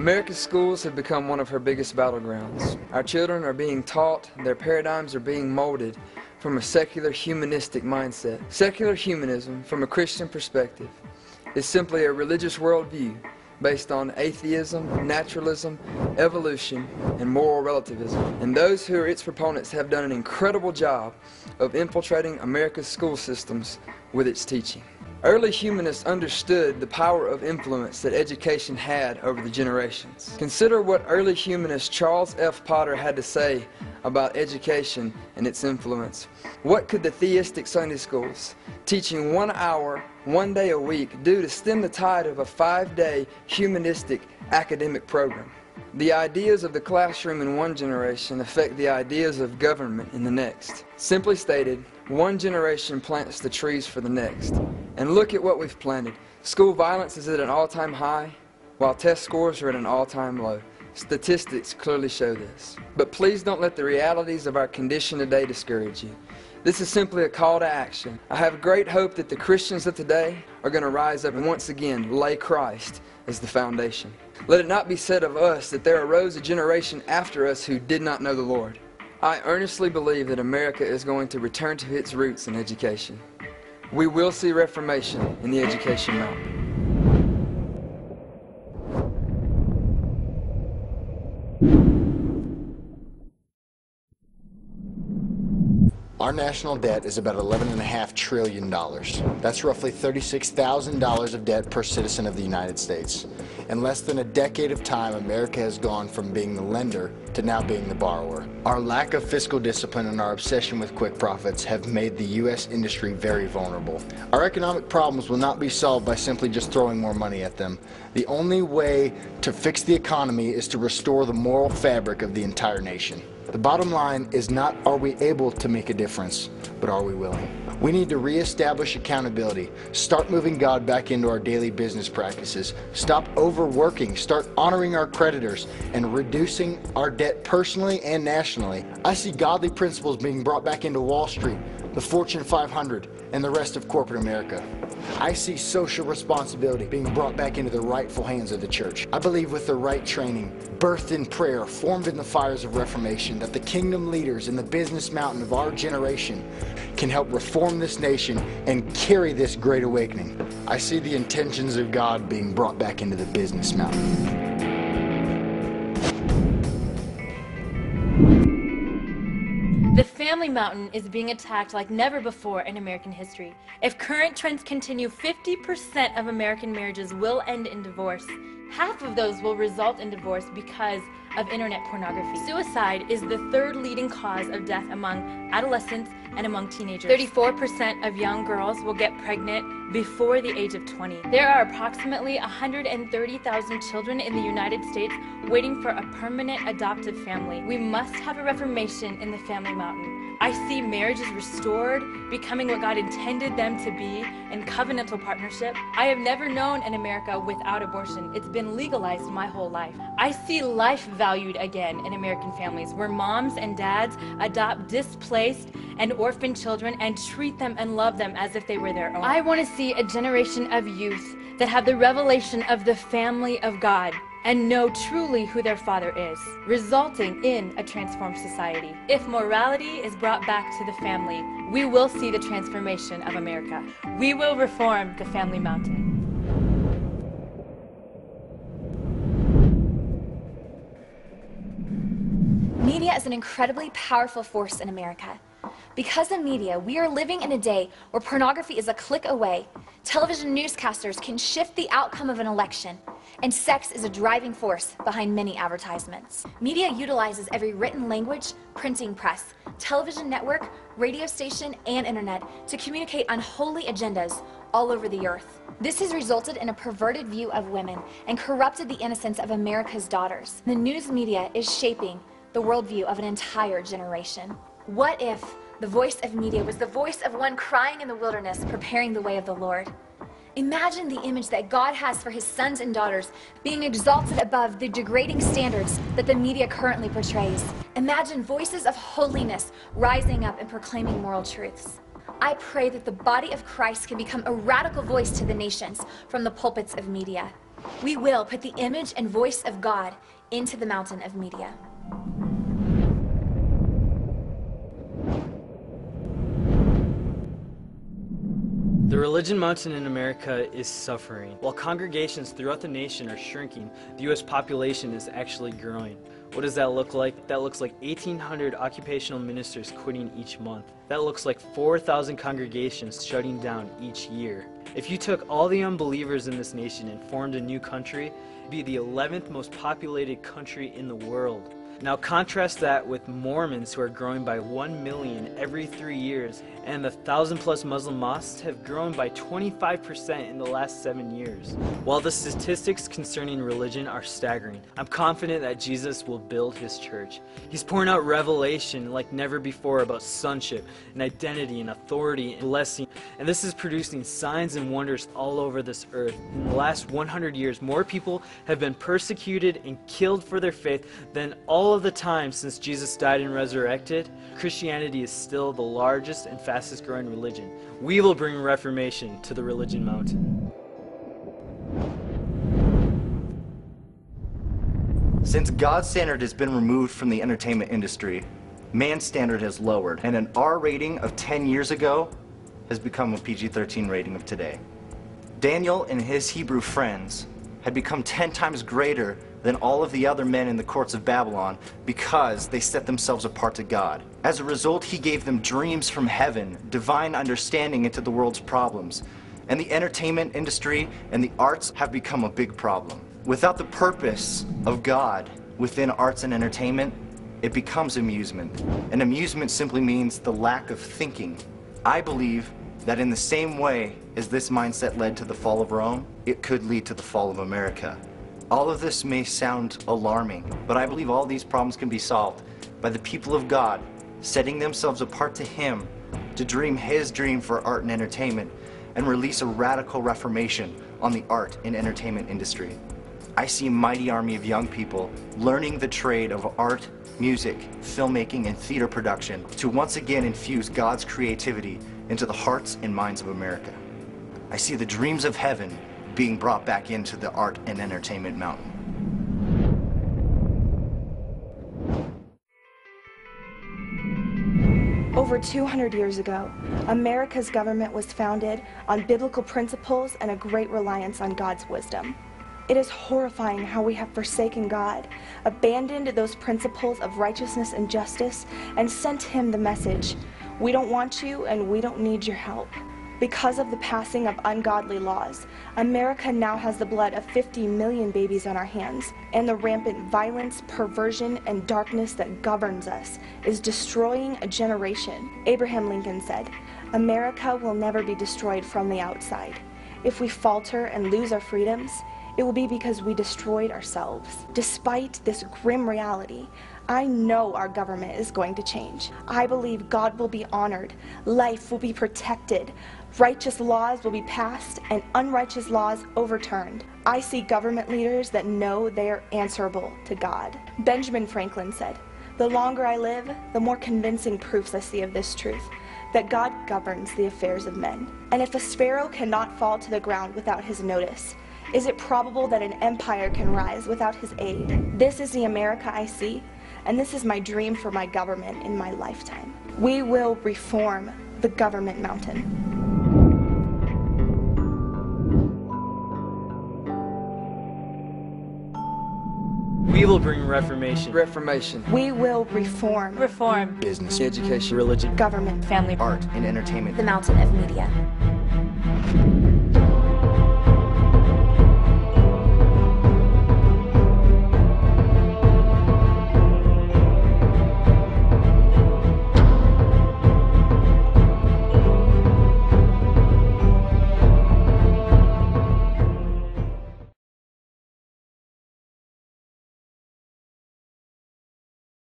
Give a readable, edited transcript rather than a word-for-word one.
America's schools have become one of her biggest battlegrounds. Our children are being taught, their paradigms are being molded from a secular humanistic mindset. Secular humanism, from a Christian perspective, is simply a religious worldview based on atheism, naturalism, evolution, and moral relativism. And those who are its proponents have done an incredible job of infiltrating America's school systems with its teaching. Early humanists understood the power of influence that education had over the generations. Consider what early humanist Charles F. Potter had to say about education and its influence. What could the theistic Sunday schools, teaching 1 hour, 1 day a week, do to stem the tide of a 5-day humanistic academic program? The ideas of the classroom in one generation affect the ideas of government in the next. Simply stated, one generation plants the trees for the next. And look at what we've planted. School violence is at an all-time high, while test scores are at an all-time low. Statistics clearly show this. But please don't let the realities of our condition today discourage you. This is simply a call to action. I have great hope that the Christians of today are going to rise up and once again lay Christ as the foundation. Let it not be said of us that there arose a generation after us who did not know the Lord. I earnestly believe that America is going to return to its roots in education. We will see reformation in the education mountain. Our national debt is about $11.5 trillion. That's roughly $36,000 of debt per citizen of the United States. In less than a decade of time, America has gone from being the lender to now being the borrower. Our lack of fiscal discipline and our obsession with quick profits have made the U.S. industry very vulnerable. Our economic problems will not be solved by simply just throwing more money at them. The only way to fix the economy is to restore the moral fabric of the entire nation. The bottom line is not are we able to make a difference, but are we willing? We need to reestablish accountability, start moving God back into our daily business practices, stop overworking, start honoring our creditors, and reducing our debt personally and nationally. I see godly principles being brought back into Wall Street, the Fortune 500, and the rest of corporate America. I see social responsibility being brought back into the rightful hands of the church. I believe with the right training, birthed in prayer, formed in the fires of reformation, that the kingdom leaders in the business mountain of our generation can help reform this nation and carry this great awakening. I see the intentions of God being brought back into the business mountain. The family mountain is being attacked like never before in American history. If current trends continue, 50% of American marriages will end in divorce. Half of those will result in divorce because of internet pornography. Suicide is the third leading cause of death among adolescents and among teenagers. 34% of young girls will get pregnant before the age of 20. There are approximately 130,000 children in the United States waiting for a permanent adoptive family. We must have a reformation in the family mountain. I see marriages restored, becoming what God intended them to be in covenantal partnership. I have never known an America without abortion. It's been legalized my whole life. I see life valued again in American families, where moms and dads adopt displaced and orphan children and treat them and love them as if they were their own. I want to see a generation of youth that have the revelation of the family of God and know truly who their Father is, resulting in a transformed society. If morality is brought back to the family, we will see the transformation of America. We will reform the family mountain. Media is an incredibly powerful force in America. Because of media, we are living in a day where pornography is a click away, television newscasters can shift the outcome of an election, and sex is a driving force behind many advertisements. Media utilizes every written language, printing press, television network, radio station, and internet to communicate unholy agendas all over the earth. This has resulted in a perverted view of women and corrupted the innocence of America's daughters. The news media is shaping the worldview of an entire generation. What if the voice of media was the voice of one crying in the wilderness, preparing the way of the Lord? Imagine the image that God has for his sons and daughters being exalted above the degrading standards that the media currently portrays. Imagine voices of holiness rising up and proclaiming moral truths. I pray that the body of Christ can become a radical voice to the nations from the pulpits of media. We will put the image and voice of God into the mountain of media. The religion mountain in America is suffering. While congregations throughout the nation are shrinking, the U.S. population is actually growing. What does that look like? That looks like 1,800 occupational ministers quitting each month. That looks like 4,000 congregations shutting down each year. If you took all the unbelievers in this nation and formed a new country, it'd be the 11th most populated country in the world. Now contrast that with Mormons, who are growing by 1 million every 3 years, and the 1,000+ Muslim mosques have grown by 25% in the last 7 years. While the statistics concerning religion are staggering, I'm confident that Jesus will build his church. He's pouring out revelation like never before about sonship and identity and authority and blessing, and this is producing signs and wonders all over this earth. In the last 100 years, more people have been persecuted and killed for their faith than all of the time since Jesus died and resurrected. Christianity is still the largest and fastest growing religion. We will bring reformation to the religion mountain. Since God's standard has been removed from the entertainment industry, man's standard has lowered, and an R rating of 10 years ago has become a PG-13 rating of today. Daniel and his Hebrew friends had become 10 times greater than all of the other men in the courts of Babylon because they set themselves apart to God. As a result, he gave them dreams from heaven, divine understanding into the world's problems. And the entertainment industry and the arts have become a big problem. Without the purpose of God within arts and entertainment, it becomes amusement. And amusement simply means the lack of thinking. I believe that in the same way as this mindset led to the fall of Rome, it could lead to the fall of America. All of this may sound alarming, but I believe all these problems can be solved by the people of God setting themselves apart to Him to dream His dream for art and entertainment and release a radical reformation on the art and entertainment industry. I see a mighty army of young people learning the trade of art, music, filmmaking, and theater production to once again infuse God's creativity into the hearts and minds of America. I see the dreams of heaven being brought back into the art and entertainment mountain. Over 200 years ago, America's government was founded on biblical principles and a great reliance on God's wisdom. It is horrifying how we have forsaken God, abandoned those principles of righteousness and justice, and sent Him the message, "We don't want you and we don't need your help." Because of the passing of ungodly laws, America now has the blood of 50 million babies on our hands, and the rampant violence, perversion, and darkness that governs us is destroying a generation. Abraham Lincoln said, "America will never be destroyed from the outside. If we falter and lose our freedoms, it will be because we destroyed ourselves." Despite this grim reality, I know our government is going to change. I believe God will be honored, life will be protected, righteous laws will be passed, and unrighteous laws overturned. I see government leaders that know they are answerable to God. Benjamin Franklin said, "The longer I live, the more convincing proofs I see of this truth, that God governs the affairs of men. And if a sparrow cannot fall to the ground without His notice, is it probable that an empire can rise without His aid?" This is the America I see, and this is my dream for my government in my lifetime. We will reform the government mountain. We will bring reformation. Reformation. We will reform Reform. Business, Education. Religion. government, Family. Art and entertainment. The mountain of media.